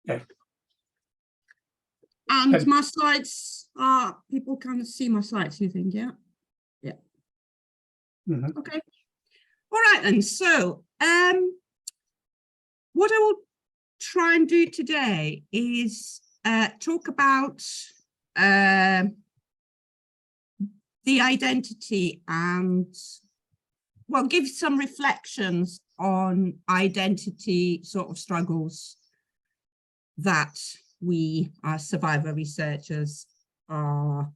Okay. And my slides are, people can see my slides, you think, yeah? Yeah. Mm-hmm. Okay. All right then, so what I will try and do today is talk about the identity and, well, give some reflections on identity sort of struggles that we as survivor researchers are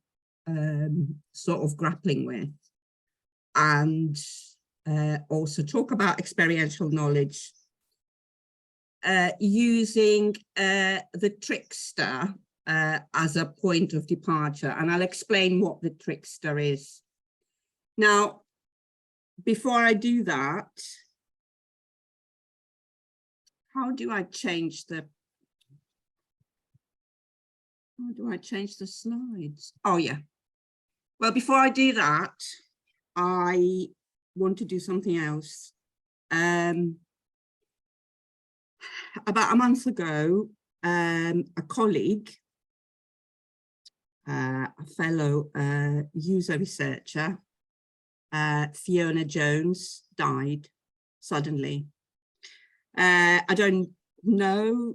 sort of grappling with, and also talk about experiential knowledge using the trickster as a point of departure, and I'll explain what the trickster is. Now, before I do that, how do I change the slides? Oh yeah. Well, before I do that, I want to do something else. About a month ago, a colleague, a fellow user researcher, Fiona Jones, died suddenly. I don't know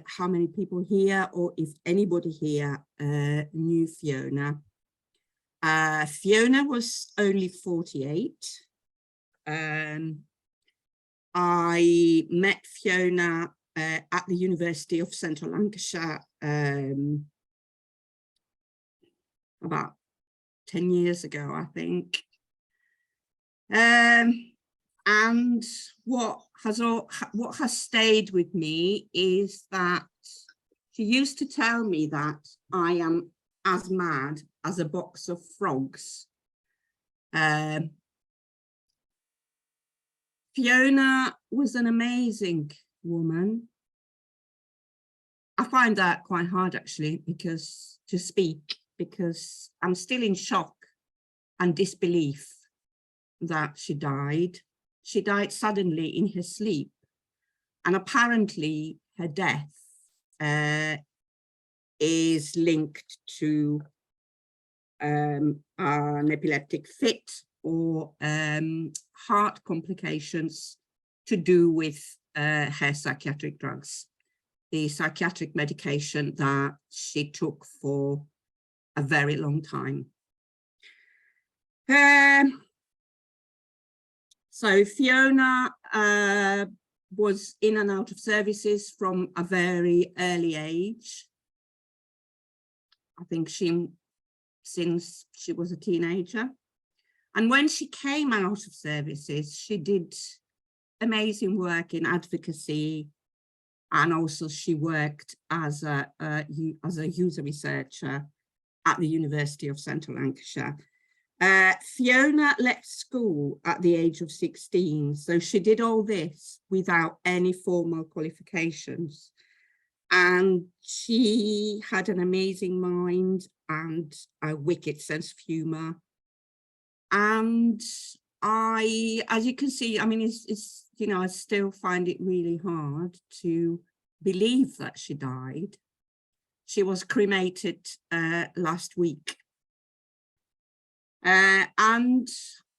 how many people here, or if anybody here knew Fiona. Fiona was only 48. I met Fiona at the University of Central Lancashire about 10 years ago, I think. And what has stayed with me is that she used to tell me that I am as mad as a box of frogs. Fiona was an amazing woman. I find that quite hard actually, to speak, because I'm still in shock and disbelief that she died. She died suddenly in her sleep, and apparently her death is linked to an epileptic fit or heart complications to do with her psychiatric drugs, the psychiatric medication that she took for a very long time. So Fiona was in and out of services from a very early age. I think since she was a teenager. And when she came out of services, she did amazing work in advocacy, and also she worked as a user researcher at the University of Central Lancashire. Fiona left school at the age of 16, so she did all this without any formal qualifications. And she had an amazing mind and a wicked sense of humour. And as you can see, I mean, it's you know, I still find it really hard to believe that she died. She was cremated last week. And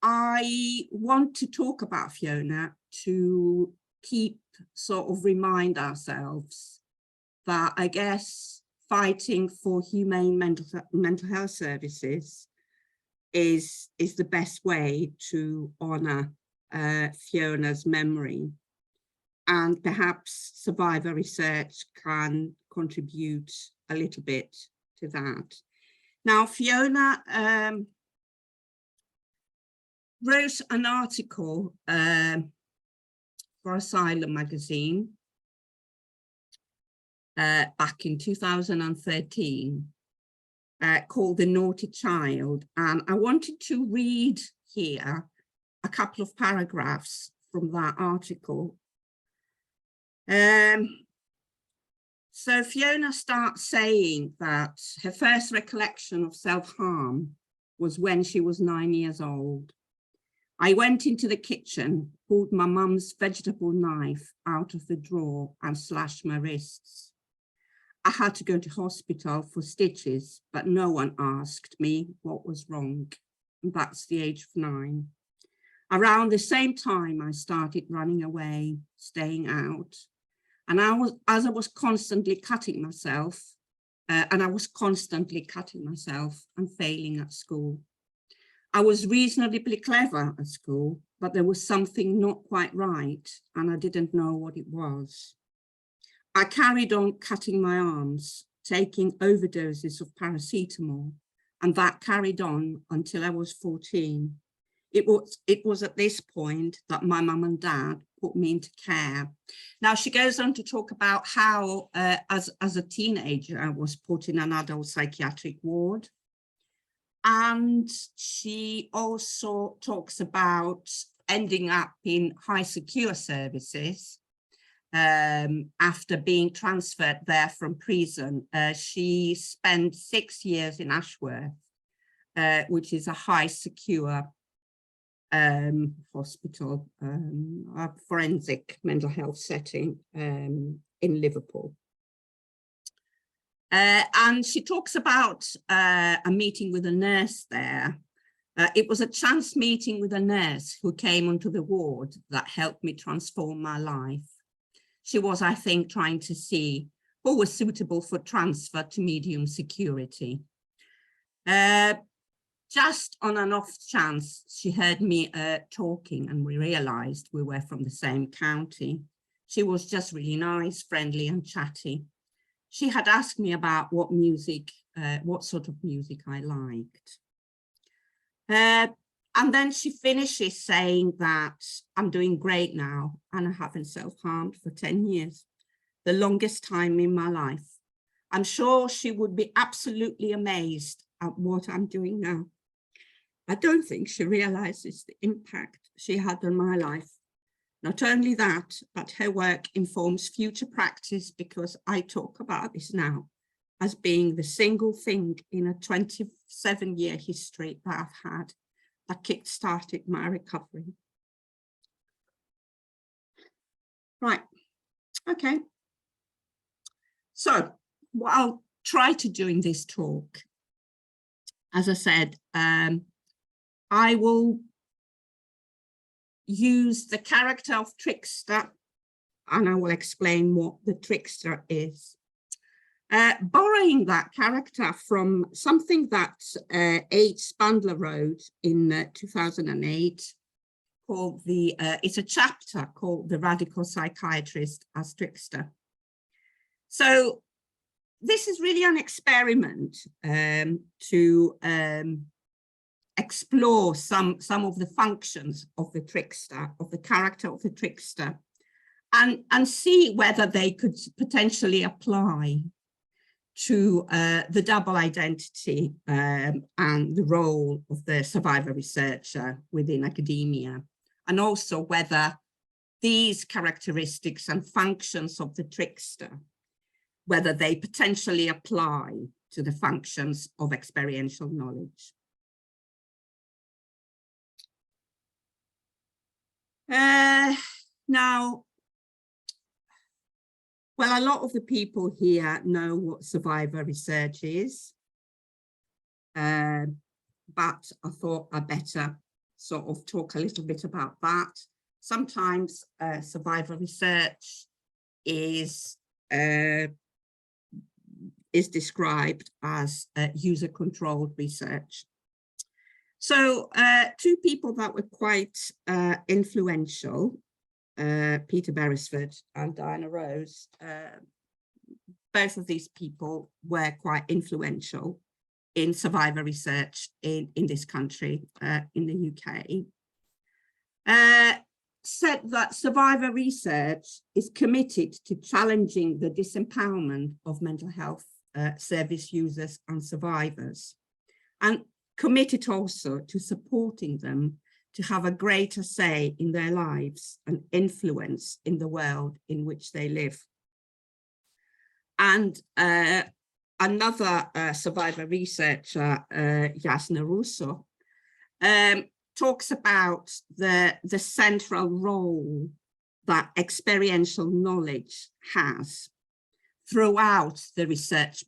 I want to talk about Fiona to sort of remind ourselves that, I guess, fighting for humane mental health services is the best way to honour Fiona's memory, and perhaps survivor research can contribute a little bit to that. Now, Fiona wrote an article for Asylum magazine back in 2013 called The Naughty Child, and I wanted to read here a couple of paragraphs from that article. So Fiona starts saying that her first recollection of self-harm was when she was 9 years old. I went into the kitchen, pulled my mum's vegetable knife out of the drawer and slashed my wrists. I had to go to hospital for stitches, but no one asked me what was wrong. And that's the age of 9. Around the same time, I started running away, staying out. And as I was constantly cutting myself, and failing at school. I was reasonably clever at school, but there was something not quite right, and I didn't know what it was. I carried on cutting my arms, taking overdoses of paracetamol, and that carried on until I was 14. It was at this point that my mum and dad put me into care. Now, she goes on to talk about how, as a teenager, I was put in an adult psychiatric ward. And she also talks about ending up in high secure services after being transferred there from prison. She spent 6 years in Ashworth, which is a high secure hospital, a forensic mental health setting in Liverpool. And she talks about a meeting with a nurse there. It was a chance meeting with a nurse who came onto the ward that helped me transform my life. She was, I think, trying to see who was suitable for transfer to medium security. Just on an off chance, she heard me talking, and we realized we were from the same county. She was just really nice, friendly and chatty. She had asked me about what sort of music I liked. And then she finishes saying that I'm doing great now and I haven't self-harmed for 10 years, the longest time in my life. I'm sure she would be absolutely amazed at what I'm doing now. I don't think she realizes the impact she had on my life. Not only that, but her work informs future practice, because I talk about this now as being the single thing in a 27-year history that I've had that kick-started my recovery. Right, okay. So what I'll try to do in this talk, as I said, I will use the character of trickster, and I will explain what the trickster is. Borrowing that character from something that H. Spandler wrote in 2008, called it's a chapter called The Radical Psychiatrist as Trickster. So this is really an experiment to explore some of the functions of the trickster, of the character of the trickster, and see whether they could potentially apply to the double identity and the role of the survivor researcher within academia, and also whether these characteristics and functions of the trickster, whether they potentially apply to the functions of experiential knowledge. Now, well, a lot of the people here know what survivor research is, but I thought I'd better sort of talk a little bit about that. Sometimes survivor research is described as user-controlled research. So 2 people that were quite influential, Peter Beresford and Diana Rose, both of these people were quite influential in survivor research in this country, in the UK, said that survivor research is committed to challenging the disempowerment of mental health service users and survivors, and committed also to supporting them to have a greater say in their lives and influence in the world in which they live. And another survivor researcher, Jasna Russo, talks about the central role that experiential knowledge has throughout the research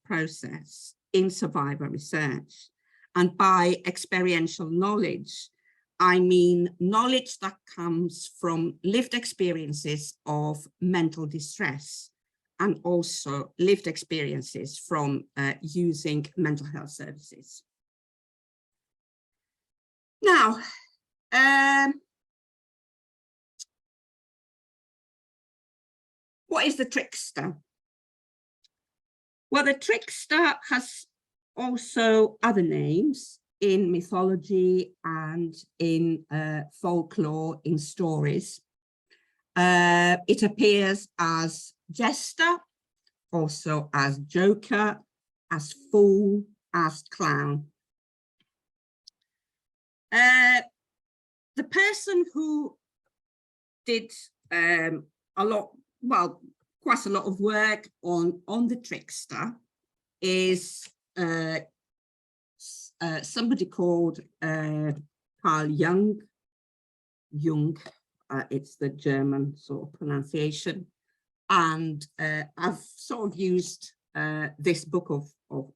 process in survivor research. And by experiential knowledge, I mean knowledge that comes from lived experiences of mental distress, and also lived experiences from using mental health services. Now, what is the trickster? Well, the trickster has also other names in mythology and in folklore, in stories. It appears as jester, also as joker, as fool, as clown. The person who did quite a lot of work on the trickster is somebody called Carl Jung. It's the German sort of pronunciation. And I've sort of used this book of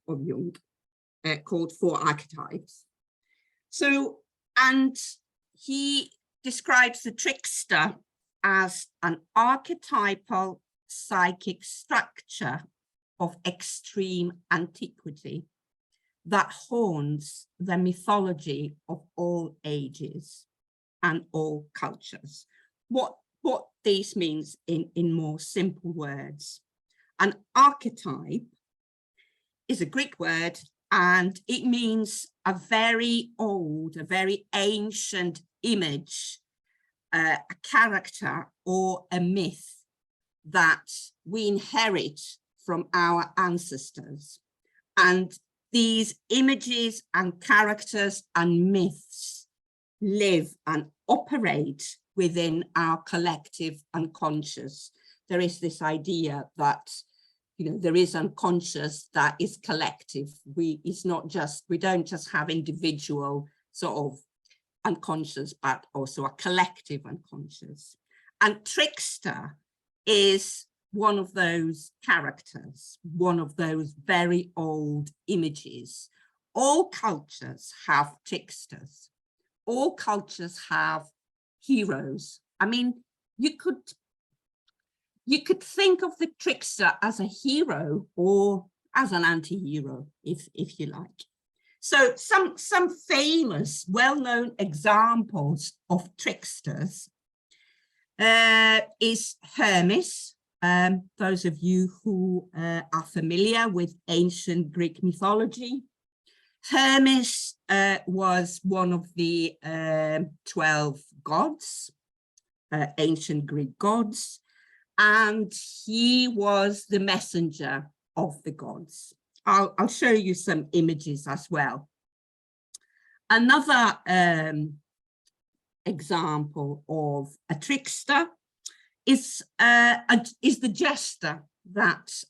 Jung called 4 Archetypes. So, and he describes the trickster as an archetypal psychic structure of extreme antiquity that haunts the mythology of all ages and all cultures. What this means in more simple words. An archetype is a Greek word, and it means a very old, a very ancient image, a character or a myth that we inherit from our ancestors. And these images and characters and myths live and operate within our collective unconscious. There is this idea that, you know, there is unconscious that is collective. It's not just, we don't just have individual sort of unconscious, but also a collective unconscious. And trickster is one of those characters, one of those very old images. All cultures have tricksters. All cultures have heroes. I mean, you could think of the trickster as a hero or as an anti-hero, if you like. So some famous, well-known examples of tricksters is Hermes. Those of you who are familiar with ancient Greek mythology, Hermes was one of the 12 gods, ancient Greek gods, and he was the messenger of the gods. I'll show you some images as well. Another example of a trickster is the jester that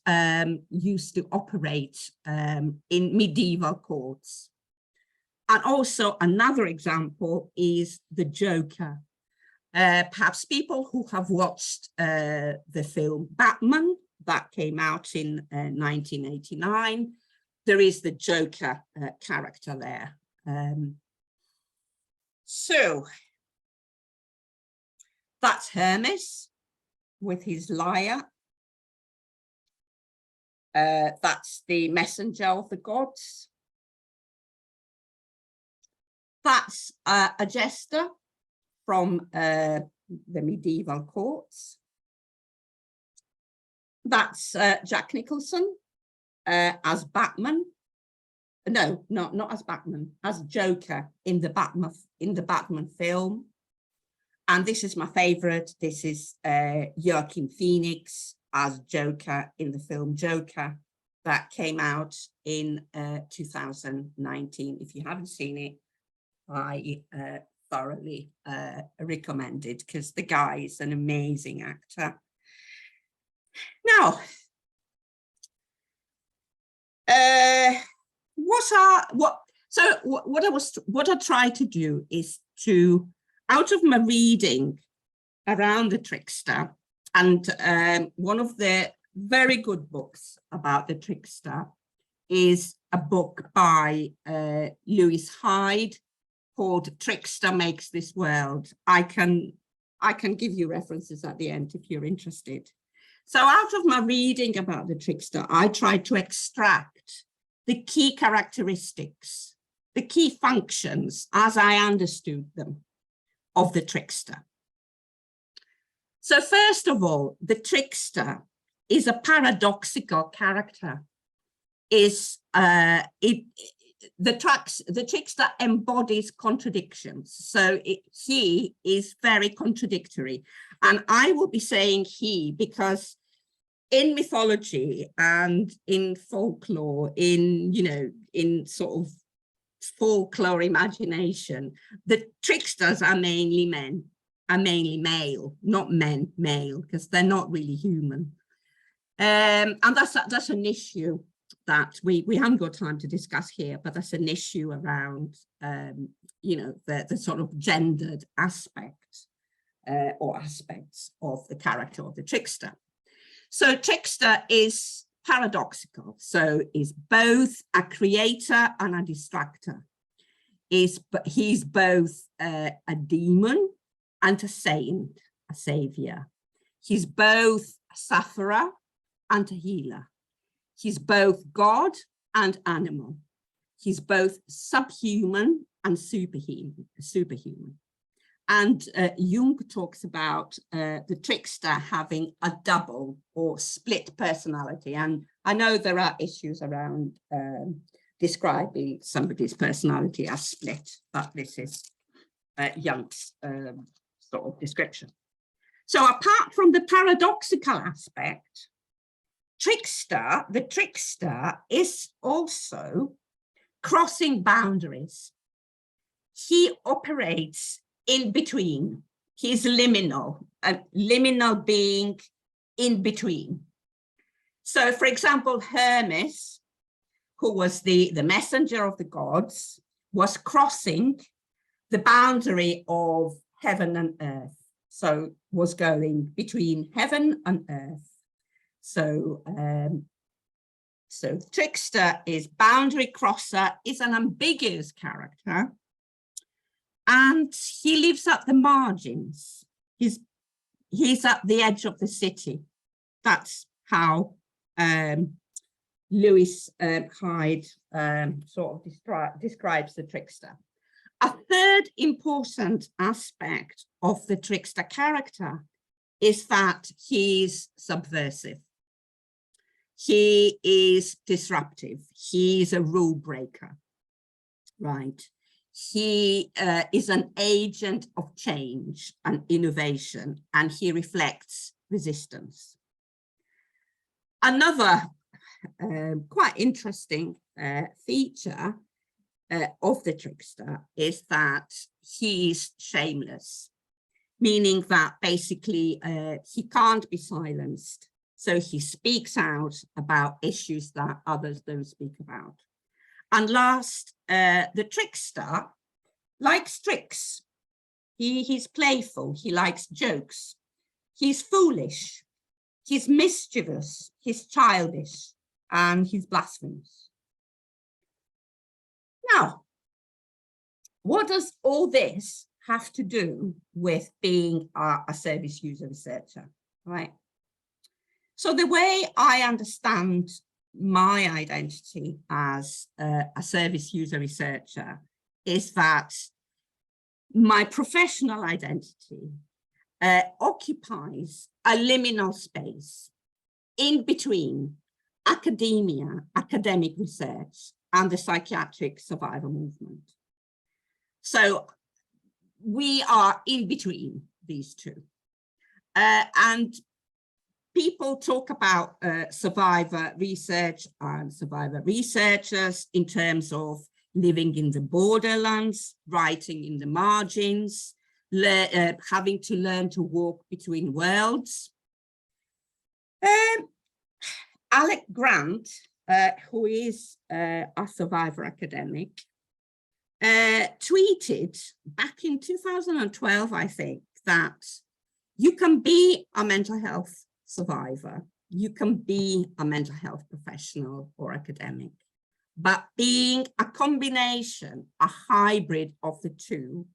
used to operate in medieval courts. And also another example is the joker. Perhaps people who have watched the film Batman that came out in 1989, there is the Joker character there. So that's Hermes with his lyre. That's the messenger of the gods. That's a jester from the medieval courts. That's Jack Nicholson as Batman. No, not as Batman, as Joker in the Batman film. And this is my favorite. This is Joaquin Phoenix as Joker in the film Joker that came out in 2019. If you haven't seen it, I thoroughly recommend it because the guy is an amazing actor. Now, what I try to do is to, out of my reading around the trickster, and one of the very good books about the trickster is a book by Lewis Hyde called Trickster Makes This World. I can give you references at the end if you're interested. So out of my reading about the trickster, I tried to extract the key characteristics, the key functions as I understood them of the trickster. So first of all, the trickster is a paradoxical character. The trickster embodies contradictions. So he is very contradictory. And I will be saying he because in mythology and in folklore, in sort of folklore imagination, the tricksters are mainly men, are mainly male, not male, because they're not really human. And that's an issue that we haven't got time to discuss here, but that's an issue around, the sort of gendered aspect or aspects of the character of the trickster. So trickster is paradoxical. So is both a creator and a distractor. He's both a demon and a saint, a savior. He's both a sufferer and a healer. He's both God and animal. He's both subhuman and superhuman. And Jung talks about the trickster having a double or split personality. And I know there are issues around describing somebody's personality as split, but this is Jung's sort of description. So apart from the paradoxical aspect, the trickster is also crossing boundaries. He operates in between. He's liminal, liminal being in between. So, for example, Hermes, who was the messenger of the gods, was crossing the boundary of heaven and earth. So was going between heaven and earth. So, the trickster is boundary crosser, is an ambiguous character. And he lives at the margins. He's at the edge of the city. That's how Lewis Hyde sort of describes the trickster. A third important aspect of the trickster character is that he's subversive. He is disruptive. He's a rule breaker, right? He is an agent of change and innovation, and he reflects resistance. Another quite interesting feature of the trickster is that he's shameless, meaning that basically he can't be silenced. So he speaks out about issues that others don't speak about. And last, the trickster likes tricks. He's playful, he likes jokes. He's foolish, he's mischievous, he's childish, and he's blasphemous. Now, what does all this have to do with being a service user researcher, right? So the way I understand my identity as a service user researcher is that my professional identity occupies a liminal space in between academia, academic research, and the psychiatric survival movement. So we are in between these two. And people talk about survivor research and survivor researchers in terms of living in the borderlands, writing in the margins, having to learn to walk between worlds. Alec Grant, who is a survivor academic, tweeted back in 2012, I think, that you can be a mental health survivor you can be a mental health professional or academic, but being a combination, a hybrid of the two,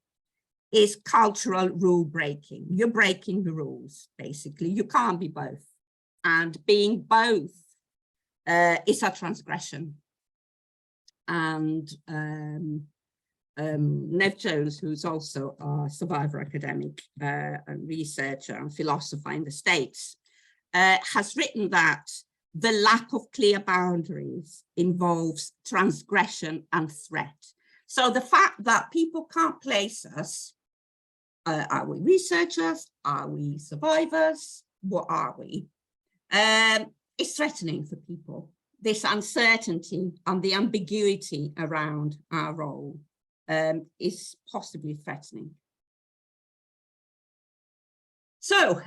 is cultural rule breaking. You're breaking the rules, basically. You can't be both. And being both is a transgression. And Nev Jones, who's also a survivor academic and researcher and philosopher in the States, has written that the lack of clear boundaries involves transgression and threat. So the fact that people can't place us, are we researchers? Are we survivors? What are we? It's threatening for people. This uncertainty and the ambiguity around our role is possibly threatening. So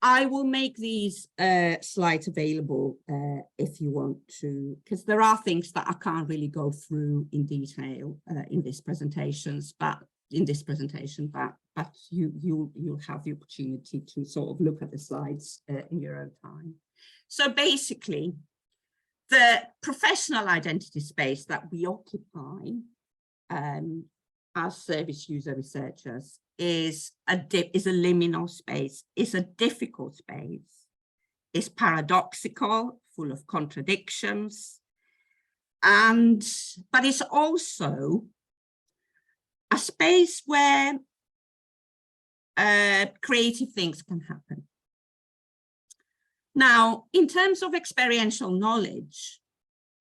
I will make these slides available if you want to, because there are things that I can't really go through in detail in this presentation, but you'll have the opportunity to sort of look at the slides in your own time. So basically, the professional identity space that we occupy as service user researchers is a liminal space, is a difficult space, is paradoxical, full of contradictions, but it's also a space where creative things can happen. Now, in terms of experiential knowledge,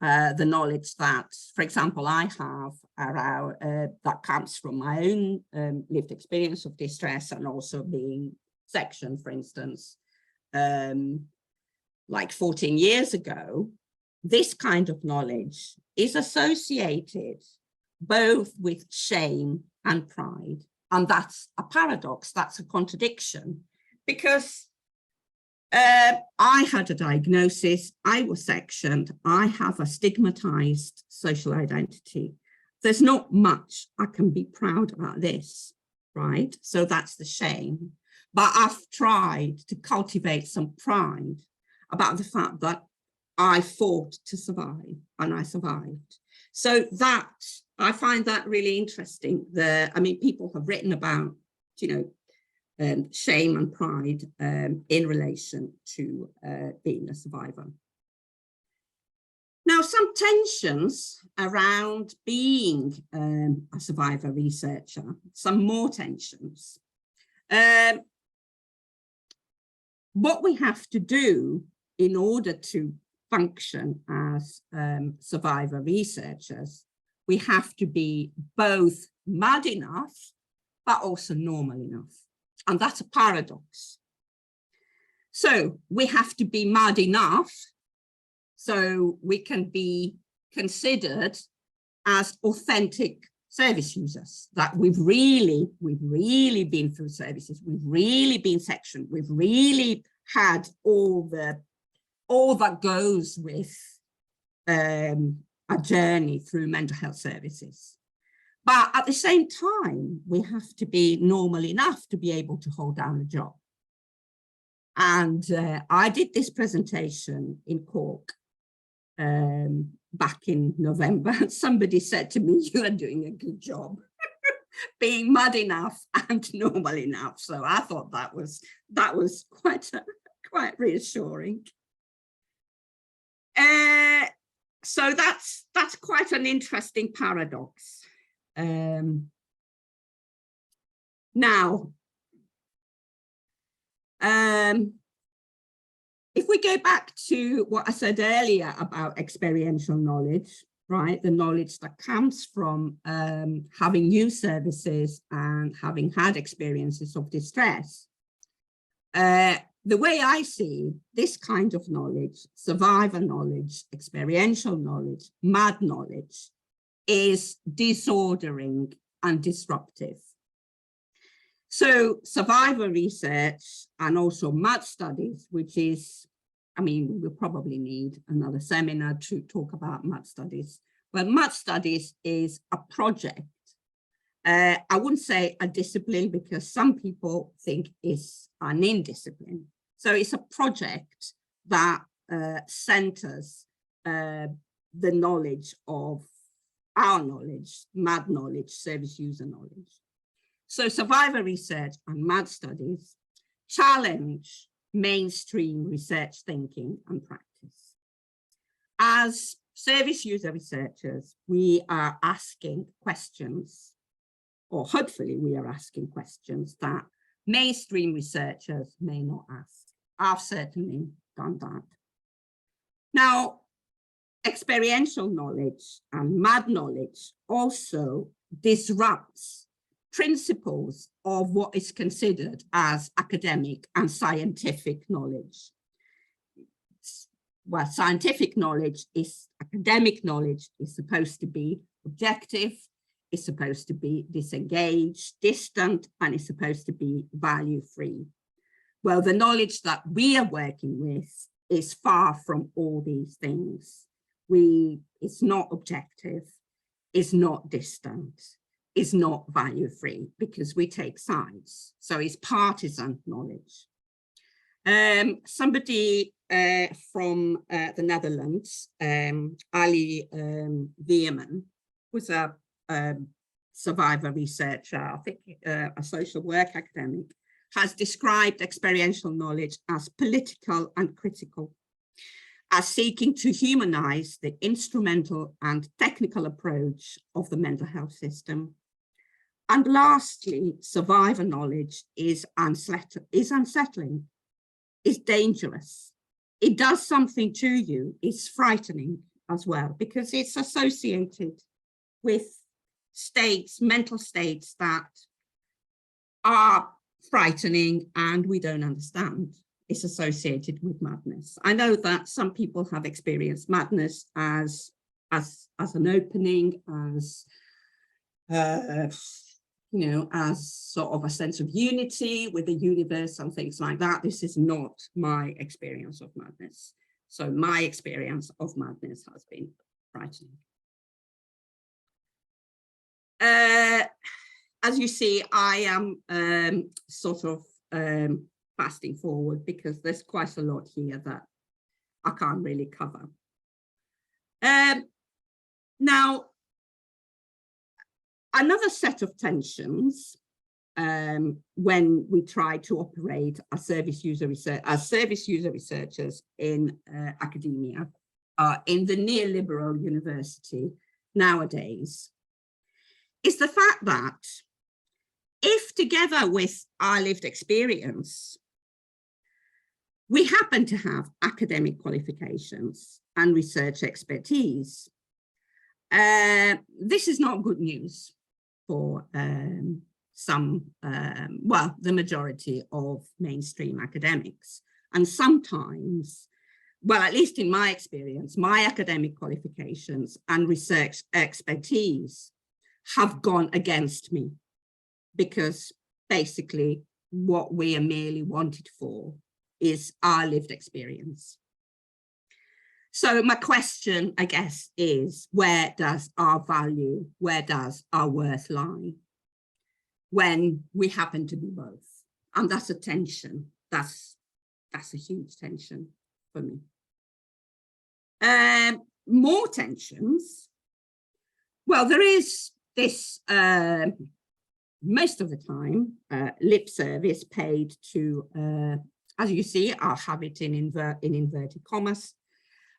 the knowledge that, for example, I have around, that comes from my own lived experience of distress and also being sectioned, for instance, like 14 years ago, this kind of knowledge is associated both with shame and pride. And that's a paradox, that's a contradiction, because I had a diagnosis, I was sectioned, I have a stigmatized social identity. There's not much I can be proud about this, right? So that's the shame. But I've tried to cultivate some pride about the fact that I fought to survive and I survived. So that, I find that really interesting. I mean, people have written about, shame and pride in relation to being a survivor. Now, some tensions around being a survivor researcher, some more tensions. What we have to do in order to function as survivor researchers, we have to be both mad enough, but also normal enough. And that's a paradox. So we have to be mad enough so we can be considered as authentic service users, that we've really been through services, we've really been sectioned, we've really had all that goes with a journey through mental health services. But at the same time, we have to be normal enough to be able to hold down a job. And I did this presentation in Cork back in November. Somebody said to me, "You are doing a good job being mad enough and normal enough." So I thought that was quite reassuring. So that's quite an interesting paradox. Now, if we go back to what I said earlier about experiential knowledge, right, the knowledge that comes from having used services and having had experiences of distress, the way I see this kind of knowledge, survivor knowledge, experiential knowledge, mad knowledge, is disordering and disruptive. So survivor research and also mad studies, which is, I mean, we'll probably need another seminar to talk about mad studies. But mad studies is a project. I wouldn't say a discipline, because some people think it's an indiscipline. So it's a project that centers the knowledge of our knowledge, MAD knowledge, service user knowledge. So survivor research and MAD studies challenge mainstream research thinking and practice. As service user researchers, we are asking questions, or hopefully we are asking questions that mainstream researchers may not ask. I've certainly done that. Now, experiential knowledge and MAD knowledge also disrupts principles of what is considered as academic and scientific knowledge. Well, scientific knowledge is academic knowledge is supposed to be objective, is supposed to be disengaged, distant, and is supposed to be value-free. Well, the knowledge that we are working with is far from all these things. It's not objective, it's not distant, it's not value-free, because we take sides. So it's partisan knowledge. Somebody from the Netherlands, Ali Veerman, was a survivor researcher, I think a social work academic, has described experiential knowledge as political and critical, as seeking to humanize the instrumental and technical approach of the mental health system. And lastly, survivor knowledge is unsettling, is dangerous. It does something to you. It's frightening as well, because it's associated with states, mental states that are frightening and we don't understand. It's associated with madness. I know that some people have experienced madness as an opening, as you know, as sort of a sense of unity with the universe and things like that. This is not my experience of madness. So my experience of madness has been frightening. As you see, I am sort of fasting forward because there's quite a lot here that I can't really cover. Now, another set of tensions when we try to operate as service user researchers in academia, in the neoliberal university nowadays, is the fact that if, together with our lived experience, we happen to have academic qualifications and research expertise, this is not good news for well, the majority of mainstream academics. And sometimes, well, at least in my experience, my academic qualifications and research expertise have gone against me, because basically what we are merely wanted for is our lived experience. So my question, I guess, is where does our value, where does our worth lie when we happen to be both? And that's a tension. That's a huge tension for me. More tensions. Well, there is this, most of the time, lip service paid to, as you see, I'll have it in inverted commas,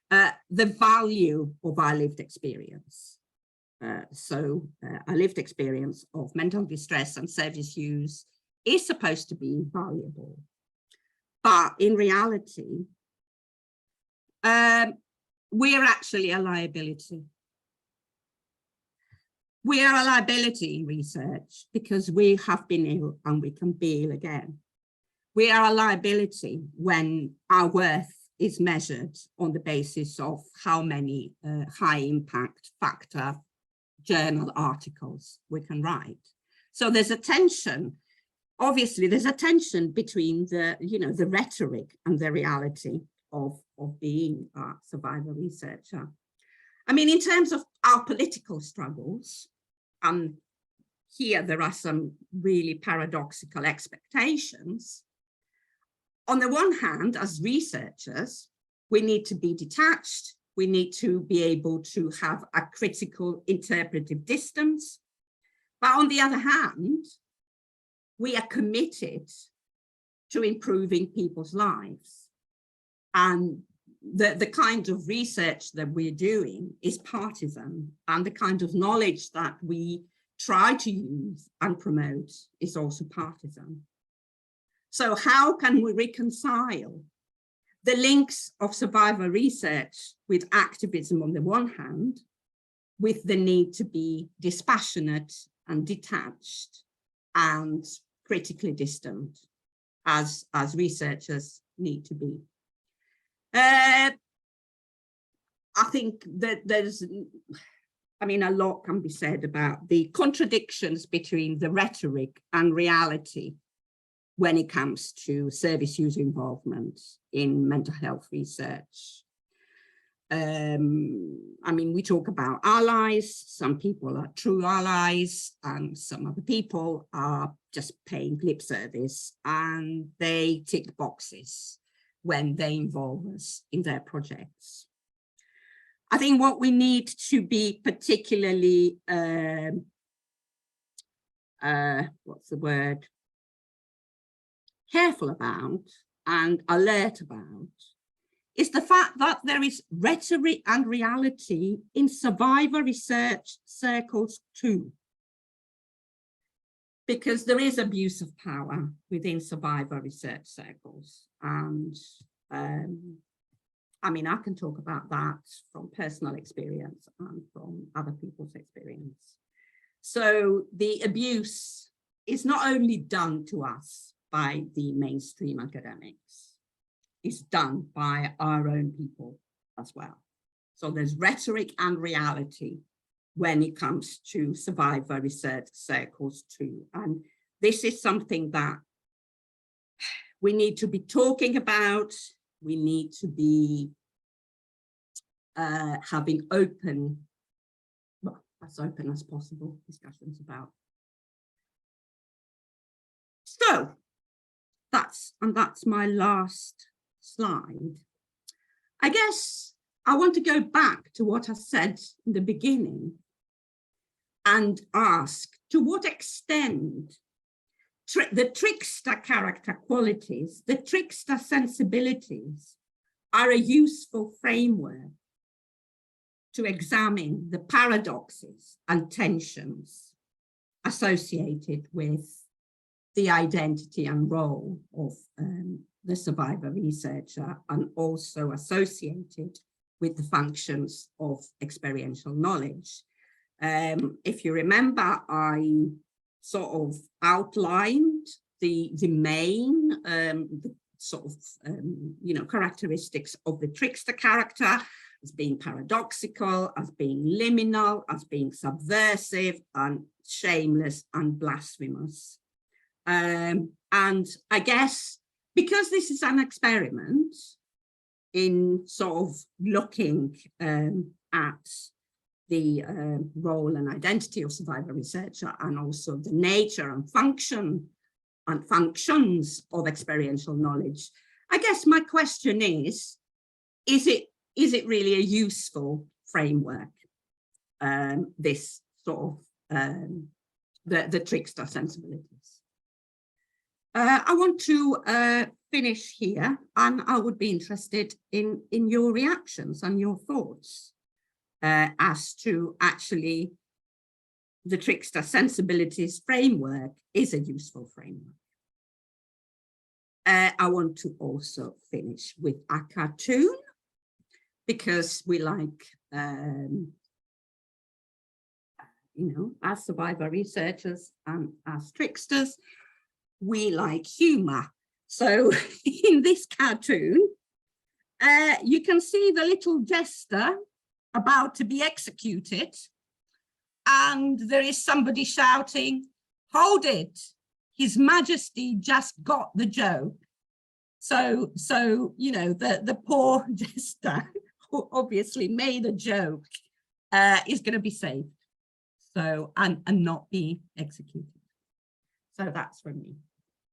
the value of our lived experience. So a lived experience of mental distress and service use is supposed to be valuable. But in reality, we're actually a liability. We are a liability in research because we have been ill and we can be ill again. We are a liability when our worth is measured on the basis of how many high impact factor journal articles we can write. So there's a tension. Obviously, there's a tension between the, you know, the rhetoric and the reality of being a survivor researcher. I mean, in terms of our political struggles, here there are some really paradoxical expectations. on the one hand, as researchers, we need to be detached. We need to be able to have a critical interpretive distance. But on the other hand, we are committed to improving people's lives. And the kind of research that we're doing is partisan, and the kind of knowledge that we try to use and promote is also partisan. So how can we reconcile the links of survivor research with activism on the one hand, with the need to be dispassionate and detached and critically distant as researchers need to be? I think that there's, I mean, a lot can be said about the contradictions between the rhetoric and reality when it comes to service user involvement in mental health research. I mean, we talk about allies, some people are true allies, and some other people are just paying lip service, and they tick boxes when they involve us in their projects. I think what we need to be particularly, what's the word, careful about and alert about is the fact that there is rhetoric and reality in survivor research circles too. Because there is abuse of power within survivor research circles. And I mean, I can talk about that from personal experience and from other people's experience. So the abuse is not only done to us by the mainstream academics, it's done by our own people as well. So there's rhetoric and reality when it comes to survivor research circles too. And this is something that we need to be talking about. We need to be having open, well, as open as possible discussions about. So that's my last slide. I guess I want to go back to what I said in the beginning and ask, to what extent the trickster character qualities, the trickster sensibilities are a useful framework to examine the paradoxes and tensions associated with the identity and role of the survivor researcher, and also associated with the functions of experiential knowledge. If you remember, I sort of outlined the main characteristics of the trickster character as being paradoxical, as being liminal, as being subversive and shameless and blasphemous. And I guess because this is an experiment in sort of looking at the role and identity of survivor researcher, and also the nature and function and functions of experiential knowledge, I guess my question is it really a useful framework, this sort of the trickster sensibilities? I want to finish here, and I would be interested in your reactions and your thoughts as to actually the trickster sensibilities framework is a useful framework. I want to also finish with a cartoon, because we like, as survivor researchers and as tricksters, we like humor. So in this cartoon, you can see the little jester about to be executed, and there is somebody shouting, "Hold it, His Majesty just got the joke." So the poor jester who obviously made a joke is going to be saved, so and not be executed. So that's from me.